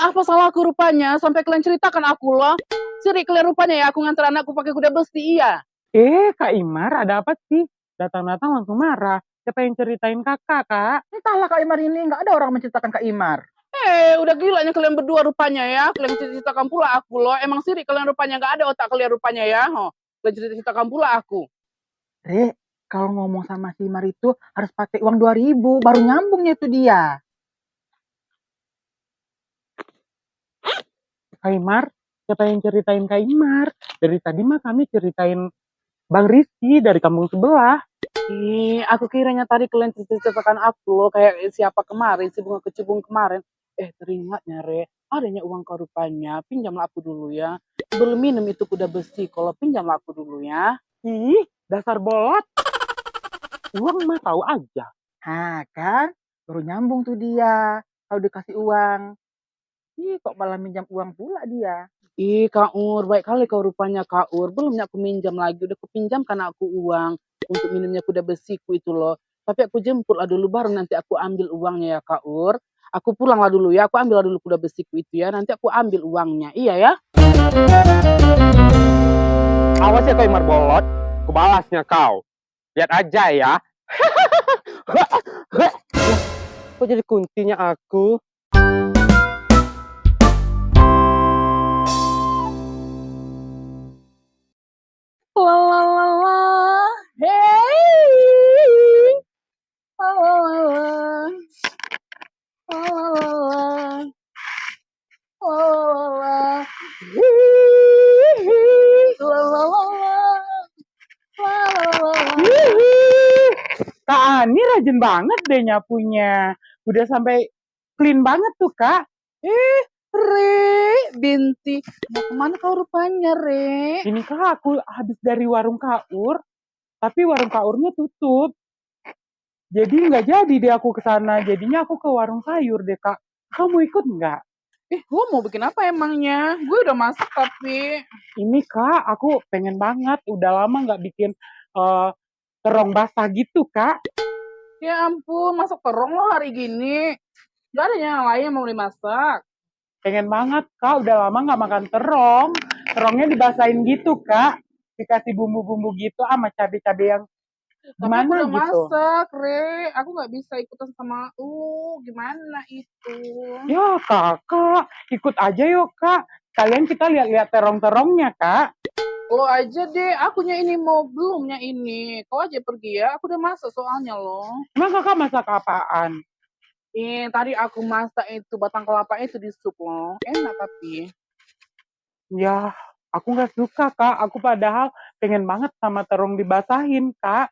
Apa salahku rupanya? Sampai kalian ceritakan aku loh. Siri kalian rupanya ya, aku nganter anakku pakai kuda besi, iya. Kak Imar, ada apa sih? Datang-datang langsung marah. Siapa yang ceritain kakak, Kak? Entahlah Kak Imar ini, nggak ada orang menceritakan Kak Imar. Udah gilanya kalian berdua rupanya ya. Kalian ceritakan pula aku loh. Emang Siri kalian rupanya nggak ada otak kalian rupanya ya. Kalian ceritakan pula aku. Re, kalau ngomong sama si Imar itu harus pakai uang 2.000, baru nyambungnya itu dia. Kak Imar, siapa yang ceritain Kak Imar? Dari tadi mah kami ceritain Bang Rizky dari kampung sebelah. Aku kiranya tadi kalian ceritakan aku loh. Kayak siapa kemarin, si bunga kecubung kemarin. Teringatnya Re, adanya uang kau rupanya. Pinjamlah aku dulu ya. Belum minum itu kuda besi. Kalau pinjamlah aku dulu ya. Ih, dasar bolot. Uang mah tahu aja. Kan? Baru nyambung tuh dia. Kalau dikasih uang. Kok malah minjam uang pula dia. Kak Ur, baik kali kau rupanya Kak Ur. Belum aku minjam lagi, udah kupinjam karena aku uang untuk minumnya kuda besiku itu loh. Tapi aku jemput lah dulu baru nanti aku ambil uangnya ya Kak Ur. Aku pulang lah dulu ya, aku ambil lah dulu kuda besiku itu ya, nanti aku ambil uangnya. Iya ya? Awas ya Kak Imar bolot, kebalasnya kau. Lihat aja ya. Kok jadi kuncinya aku? La la la la, hey, la la la la, la la la, la la la, hihihi, la la la la, la la la la. Kak Ani rajin banget deh nyapunya. Udah sampai clean banget tuh Kak. Re, Binti, mau kemana kau rupanya, Re? Ini Kak, aku habis dari warung Kak Ur, tapi warung Kak Urnya tutup. Jadi nggak jadi deh aku ke sana. Jadinya aku ke warung sayur deh Kak. Kamu ikut nggak? Gue mau bikin apa emangnya? Gue udah masak tapi. Ini Kak, aku pengen banget. Udah lama nggak bikin terong basah gitu Kak. Ya ampun, masak terong lo hari gini. Gak ada yang lain yang mau dimasak. Pengen banget Kak, udah lama nggak makan terong. Terongnya dibasahin gitu Kak. Dikasih bumbu-bumbu gitu sama cabai-cabai yang Tapi aku gimana udah gitu. masak, Re. Aku gak bisa ikutan sama lu. Gimana itu? Ya Kakak, ikut aja yuk Kak. Kalian kita lihat-lihat terong-terongnya Kak. Lo aja deh, akunya ini mau belumnya ini. Kau aja pergi ya, aku udah masak soalnya lo. Emang Kakak masak apaan? Tadi aku masak itu batang kelapa itu di sup lo. Enak tapi. Ya, aku nggak suka Kak. Aku padahal pengen banget sama terong dibasahin Kak.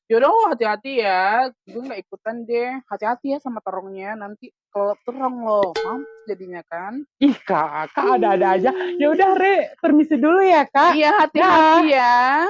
Yaudah lo hati-hati ya. Gue gak ikutan deh. Hati-hati ya sama terongnya. Nanti kalau terong lo, mampus jadinya kan. Ih Kak ada-ada aja. Ya udah Re, permisi dulu ya Kak. Iya hati-hati ya.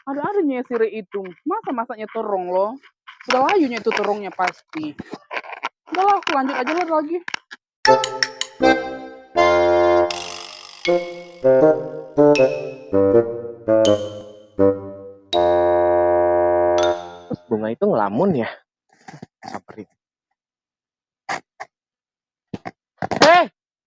Ada-adanya si Re itu. Masa masaknya terong lo? Udah layunya itu terongnya pasti. Udah lah, aku lanjut aja lah lagi. Bunga itu ngelamun ya? Samperin.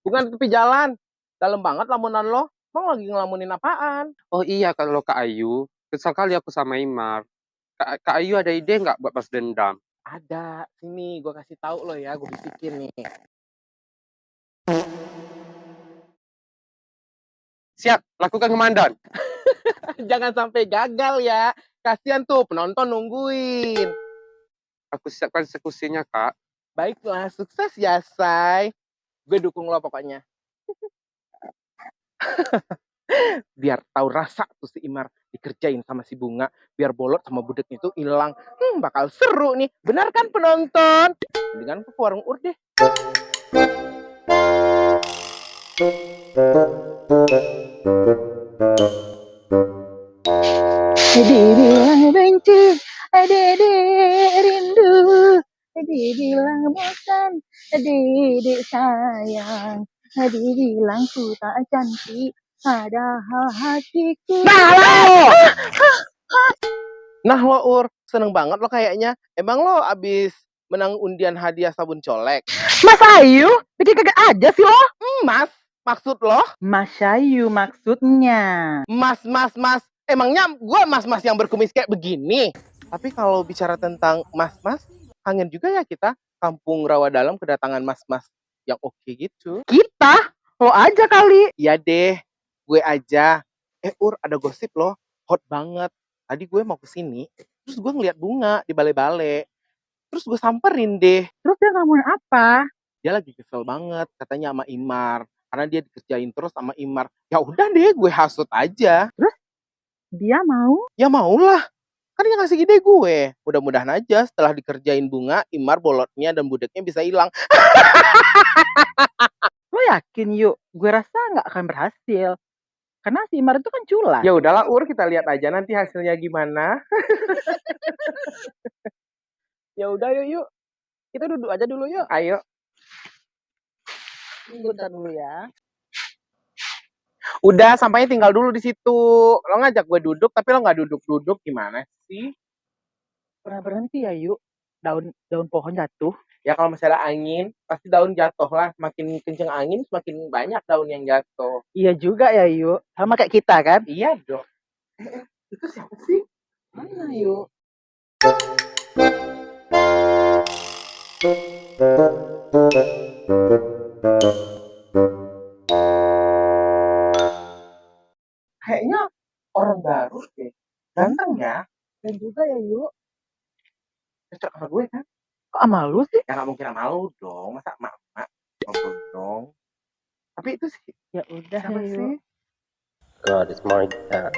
Bunga di tepi jalan. Dalam banget lamunan lo. Mau lagi ngelamunin apaan? Oh iya, kalau Kak Ayu, kesal kali aku sama Imar. Kak Ayu ada ide nggak buat balas dendam? Ada. Sini, gue kasih tahu lo ya. Gue bisikin nih. Siap, lakukan komandan. Jangan sampai gagal ya. Kasian tuh penonton nungguin. Aku siapkan eksekusinya, Kak. Baiklah, sukses ya, Say. Gue dukung lo pokoknya. Biar tahu rasa tuh si Imar dikerjain sama si Bunga biar bolot sama budeknya itu hilang. Bakal seru nih. Benar kan penonton? Dengan ke warung Ur deh. Adik bilang benci, adik rindu, adik bilang bosan, adik sayang, adik bilang ku tak cantik, padahal hatiku. Nah lo Ur, seneng banget lo kayaknya. Emang lo abis menang undian hadiah sabun colek? Mas Ayu, bikin kaget aja sih lo. Mas, maksud lo? Mas Ayu maksudnya. Mas. Emangnya gue mas-mas yang berkumis kayak begini? Tapi kalau bicara tentang mas-mas, kangen juga ya kita kampung rawa dalam kedatangan mas-mas yang oke gitu. Kita? Lo aja kali. Iya deh, gue aja. Ur, ada gosip loh, hot banget. Tadi gue mau kesini, terus gue ngeliat Bunga di bale-bale. Terus gue samperin deh. Terus dia ngomongin apa? Dia lagi kesel banget, katanya sama Imar. Karena dia dikerjain terus sama Imar. Ya udah deh, gue hasut aja. Terus dia mau? Ya maulah. Kan yang ngasih ide gue. Mudah-mudahan aja setelah dikerjain Bunga, Imar bolotnya dan budeknya bisa hilang. Lo yakin yuk? Gue rasa nggak akan berhasil. Karena si Imar itu kan culas. Ya udahlah Ur, kita lihat aja nanti hasilnya gimana. Ya udah yuk. Kita duduk aja dulu yuk. Ayo. Bentar dulu ya. Udah, sampainya tinggal dulu di situ. Lo ngajak gue duduk, tapi lo nggak duduk-duduk, gimana sih? Pernah berhenti ya yuk? Daun pohon jatuh. Ya kalau masih ada angin, pasti daun jatuh lah. Semakin kenceng angin, semakin banyak daun yang jatuh. Iya juga ya yuk. Sama kayak kita kan? Iya dong. Itu siapa sih? Mana yuk? Kayaknya orang baru deh. Ganteng ya. Dan juga ya yuk. Cocok sama gue kan? Kok sama lu sih? Ya nggak mungkin sama lu dong. Masa emak-emak? Ngobrol dong. Tapi itu sih. Ya udah Siapa ya sih? yuk. God, it's my dad.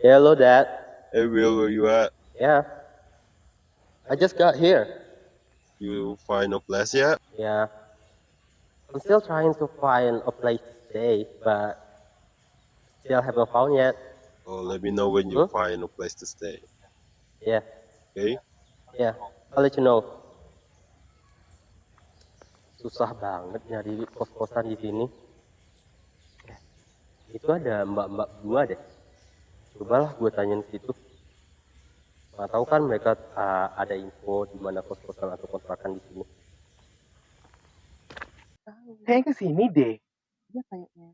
Yeah, hello, Dad. Hey Will, where you at? Yeah. I just got here. You find a place yet? Yeah. I'm still trying to find a place to stay, but still haven't found yet. Oh, let me know when you Huh? find a place to stay. Yeah. Okay? Yeah. I'll let you know. Susah banget nyari kos-kosan di sini. Itu ada mbak-mbak dua deh. Cobalah gue tanyain ke situ. Nggak tahu kan mereka ada info di mana kos-kosan atau kontrakan di sini. Kayaknya kesini deh. Iya kayaknya.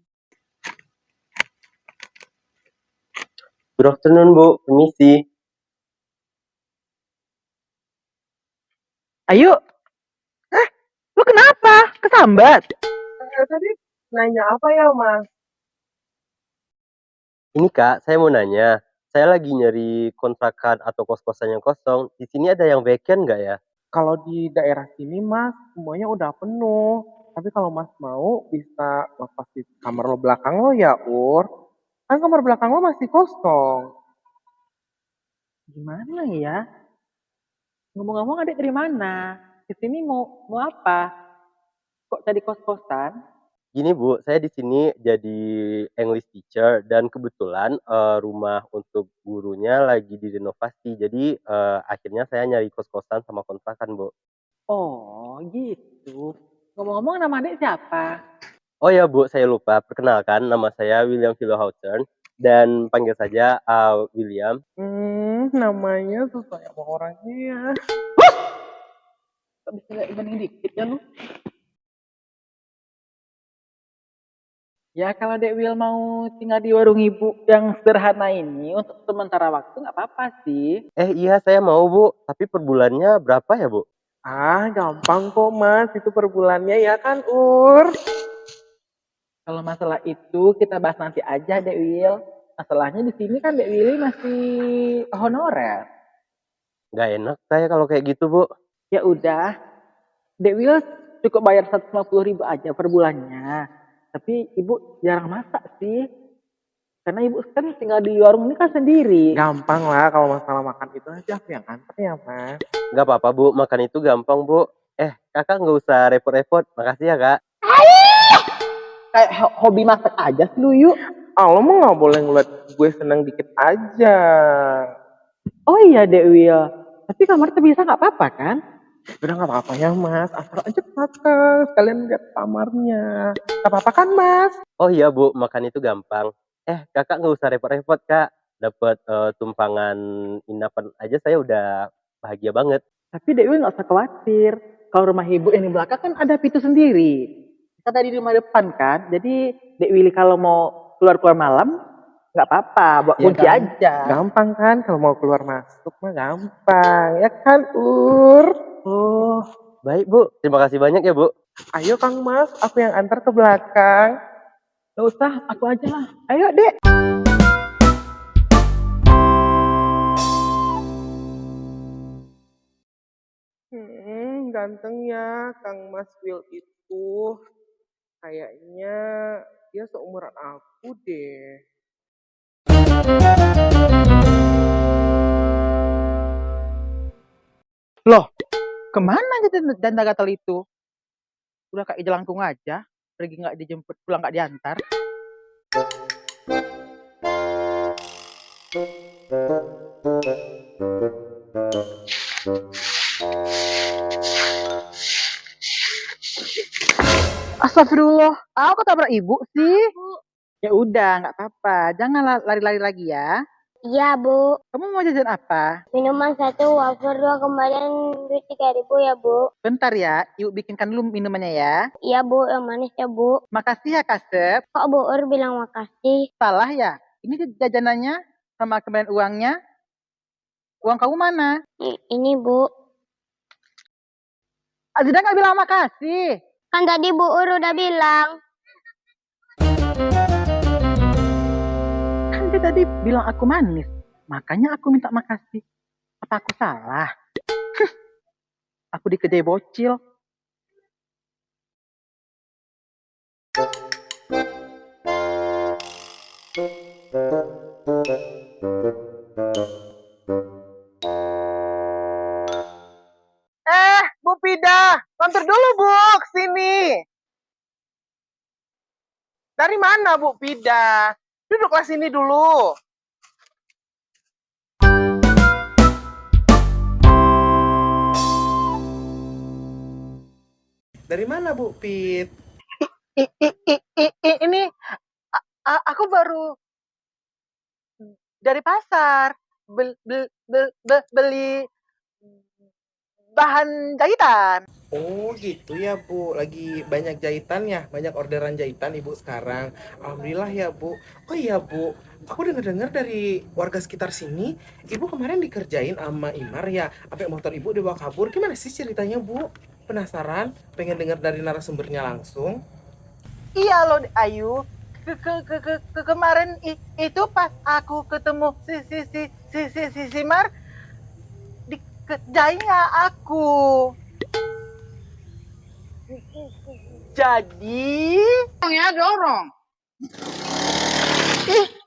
Good afternoon, Bu. Permisi. Ayo. Lu kenapa? Kesambat? Tadi nanya apa ya, Mas? Ini Kak, saya mau nanya. Saya lagi nyari kontrakan atau kos-kosan yang kosong. Di sini ada yang vacant nggak ya? Kalau di daerah sini, Mas, semuanya udah penuh. Tapi kalau Mas mau, bisa lepas di kamar lo belakang lo ya, Ur. Kan kamar belakang lo masih kosong. Gimana ya? Ngomong-ngomong adik dari mana? Kesini mau apa? Kok tadi kos-kosan? Gini Bu, saya di sini jadi English teacher dan kebetulan rumah untuk gurunya lagi direnovasi. Jadi akhirnya saya nyari kos-kosan sama kontrakan, Bu. Oh gitu. Ngomong-ngomong nama adik siapa? Oh ya Bu, saya lupa. Perkenalkan, nama saya William Philohausen dan panggil saja William. Namanya sesuai sama orangnya ya. Kok bisa lihat dibanding dikit ya lu? Ya kalau Dek Will mau tinggal di warung ibu yang sederhana ini untuk sementara waktu nggak apa-apa sih. Iya saya mau Bu, tapi per bulannya berapa ya Bu? Gampang kok, Mas. Itu per bulannya ya kan, Ur? Kalau masalah itu kita bahas nanti aja Dek Will. Masalahnya di sini kan Dek Willy masih honorer. Nggak enak saya kalau kayak gitu Bu. Ya udah, Dek Will cukup bayar 150.000 aja per bulannya. Tapi ibu jarang masak sih. Karena ibu kan tinggal di warung ini kan sendiri. Gampang lah kalau masalah makan itu nanti aku yang antar ya, Mas. Nggak apa-apa Bu, makan itu gampang Bu. Kakak nggak usah repot-repot. Makasih ya Kak. Kayak hobi masak aja sih lu yuk. Lo mah nggak boleh ngeliat gue seneng dikit aja. Oh iya Dek Wil. Tapi kamar terbiasa nggak apa-apa kan? Udah nggak apa-apa ya, Mas. Antar aja ke belakang. Sekalian lihat kamarnya. Nggak apa-apa kan, Mas? Oh iya Bu, makan itu gampang. Kakak nggak usah repot-repot Kak. Dapat tumpangan inapan aja saya udah bahagia banget. Tapi Dek Wil nggak usah khawatir. Kalau rumah ibu yang di belakang kan ada pintu sendiri. Kita tadi di rumah depan kan. Jadi Dek Willy kalau mau keluar-keluar malam nggak apa-apa, buat Ya, kunci aja. Gampang kan kalau mau keluar masuk mah gampang. Ya kan, Ur? Oh, baik Bu. Terima kasih banyak ya Bu. Ayo Kang Mas, aku yang antar ke belakang. Nggak usah, aku aja lah. Ayo Dek. Ganteng ya Kang Mas Will itu. Kayaknya dia seumuran aku deh. Loh, kemana janda gatal itu? Udah kayak jelangkung aja. Pergi nggak dijemput, pulang nggak diantar. Astagfirullah, aku ketabrak ibu sih. Ya udah, nggak apa-apa. Jangan lari-lari lagi ya. Iya, Bu. Kamu mau jajan apa? Minuman 1, wafer 2, kembalian duit 3.000 ya, Bu. Bentar ya, ibu bikinkan dulu minumannya ya. Iya, Bu. Yang manis ya, Bu. Makasih ya, Kasep. Kok Bu Ur bilang makasih? Salah ya? Ini jajanannya sama kembalian uangnya. Uang kamu mana? Ini, Bu. Azida nggak bilang makasih. Kan tadi Bu Ur udah bilang. Kan dia tadi bilang aku manis. Makanya aku minta makasih. Apa aku salah? Aku dikerjai bocil. Bu Pida, mampir dulu Bu, sini. Dari mana Bu Pida? Duduklah sini dulu. Dari mana Bu Pit? Ini aku baru dari pasar beli bahan jahitan. Oh gitu ya Bu, lagi banyak jahitan ya, banyak orderan jahitan Ibu sekarang. Alhamdulillah ya Bu. Oh iya Bu, aku dengar-dengar dari warga sekitar sini, Ibu kemarin dikerjain sama Imar ya, sampai motor Ibu dibawa kabur. Gimana sih ceritanya Bu? Penasaran? Pengen dengar dari narasumbernya langsung? Iya loh Ayu. Kemarin itu pas aku ketemu si Mar dikerjainnya aku. Jadi Ya dorong.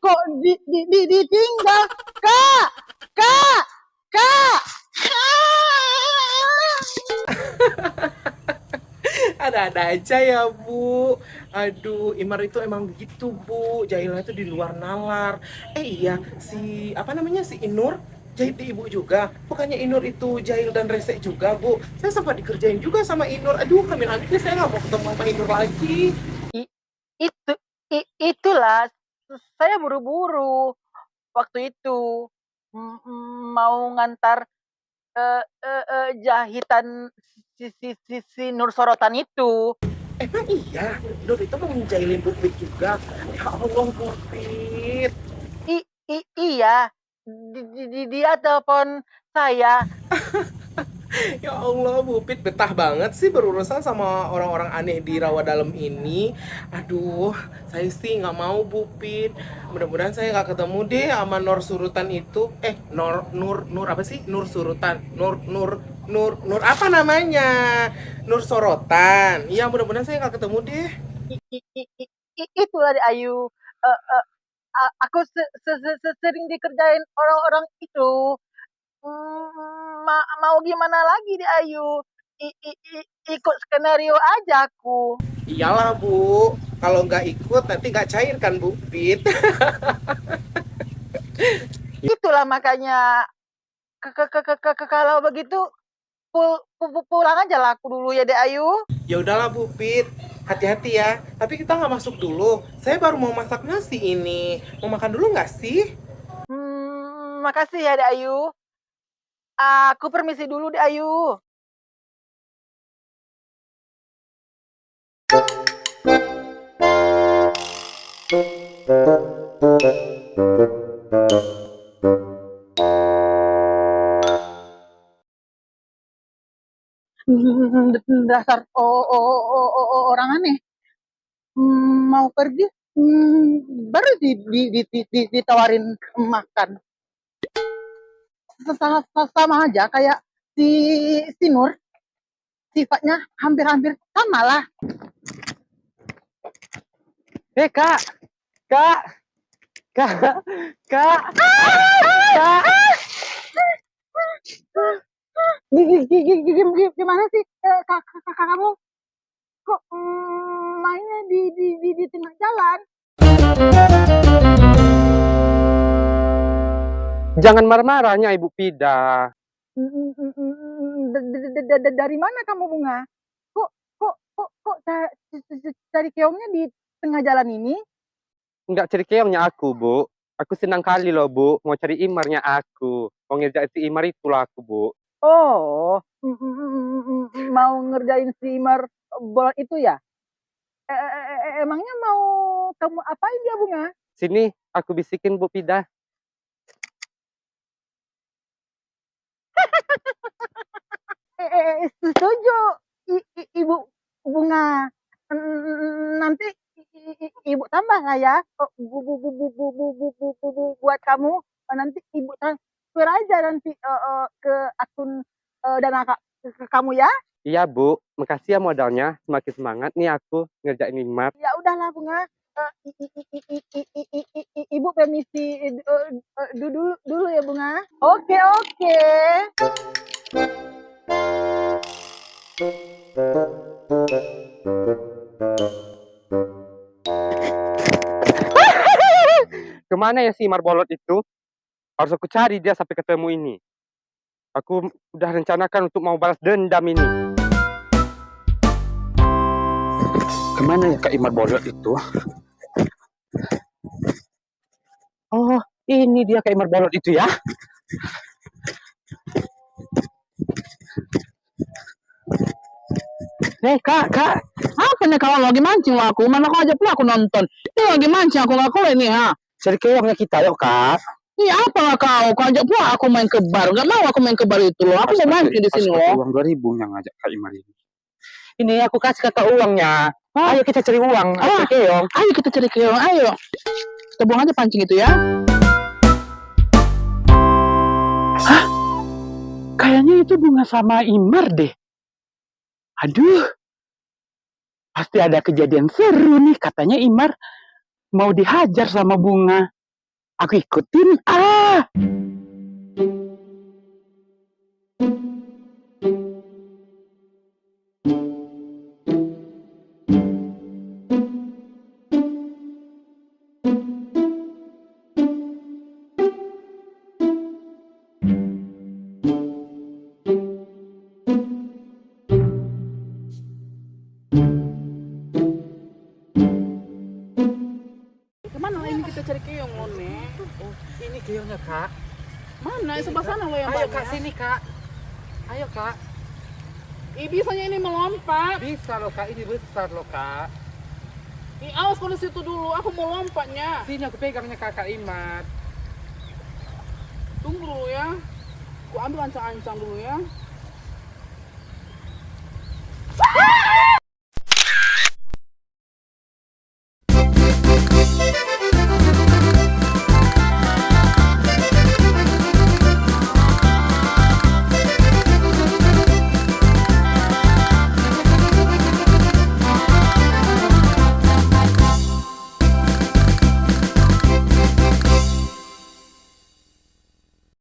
kok ditinggal kak. Ada-ada aja ya Bu. Aduh, Imar itu emang begitu Bu, jahilnya itu di luar nalar. Iya, si apa namanya, si Inur jahit di Ibu juga. Bukannya Inur itu jahil dan resek juga Bu. Saya sempat dikerjain juga sama Inur. Aduh, amit-amitnya saya nggak mau ketemu sama Inur lagi. Itulah saya buru-buru waktu itu mau ngantar jahitan si Nur Sorotan itu. Emang iya, Nur itu mau ngejailin Bu Pit juga. Ya Allah, Bu Pit. Iya, dia telepon saya. Ya Allah, Bu Pit betah banget sih berurusan sama orang-orang aneh di rawa dalam ini. Aduh, saya sih nggak mau Bu Pit. Mudah-mudahan saya nggak ketemu deh sama Nur Surutan itu. Nur apa sih? Nur Surutan. Nur apa namanya? Nur Sorotan. Iya, mudah-mudahan saya nggak ketemu deh. Itulah Ayu. aku sering dikerjain orang-orang itu. Mau gimana lagi deh Ayu? Ikut skenario aja aku. Iyalah Bu, kalau nggak ikut nanti nggak cair kan Bu Pit. Itulah makanya kalau begitu pulang aja lah aku dulu ya deh Ayu. Ya udahlah Bu Pit, hati-hati ya. Tapi kita nggak masuk dulu. Saya baru mau masak nasi ini. Mau makan dulu nggak sih? Makasih ya deh Ayu. Aku permisi dulu deh Ayu. Dasar orang aneh. Mau pergi baru ditawarin makan. Sama aja kayak si Nur, sifatnya hampir-hampir sama lah. Kak, kak, kak, kak, kak. Gimana sih kakak kamu kok mainnya di tengah jalan? Jangan marah-marahnya Ibu Pida. Dari mana kamu Bunga? Kok cari keongnya di tengah jalan ini? Enggak cari keongnya aku, Bu. Aku senang kali loh, Bu. Mau cari Imarnya aku. Mau ngerjain si Imar itulah aku, Bu. Oh, mau ngerjain si Imar bolot itu ya? Emangnya mau kamu apain dia Bunga? Sini, aku bisikin Bu Pida. Setuju, Ibu Bunga. Nanti Ibu tambah lah ya, buat kamu. Nanti Ibu transfer aja nanti ke akun dana kamu ya. Iya, Bu. Makasih ya modalnya. Semakin semangat nih aku ngerjain Imar. Ya udahlah Bunga. Ibu permisi dulu ya Bunga. Oke. Kemana ya si Imar bolot itu? Harus aku cari dia sampai ketemu ini. Aku udah rencanakan untuk mau balas dendam ini. Kemana ya Kak Imar bolot itu? Oh, ini dia Kak Imar bolot itu ya. Kak, apa nih kalau lagi mancing aku? Mana kau aja pula aku nonton. Ini lagi mancing aku nggak kau ini ha. Cari keongnya kita yuk Kak. Iya apalah kau ajak pula aku main ke bar. Gak mau aku main ke bar itu loh. Aku mau mancing di sini loh. Uang 2.000 yang ngajak Kak Imar ini. Ini aku kasih kakak uangnya. Ayo kita cari uang. Cari keong. Ayo kita cari keong. Ayo. Kita buang aja pancing itu ya. Hah? Kayaknya itu Bunga sama Imar deh. Aduh. Pasti ada kejadian seru nih. Katanya Imar mau dihajar sama Bunga. Aku ikutin. Kemana ini kita cari keong loh nih? Oh, ini keongnya Kak. Mana? Sebelah sana loh yang Ayo banyak. Kak, sini Kak. Ayo Kak. Bisanya ini melompat. Bisa loh Kak, ini besar loh Kak. Awas kalau situ dulu. Aku mau lompatnya. Sini aku pegangnya Kakak Imar. Tunggu dulu ya. Aku ambil ancang-ancang dulu ya.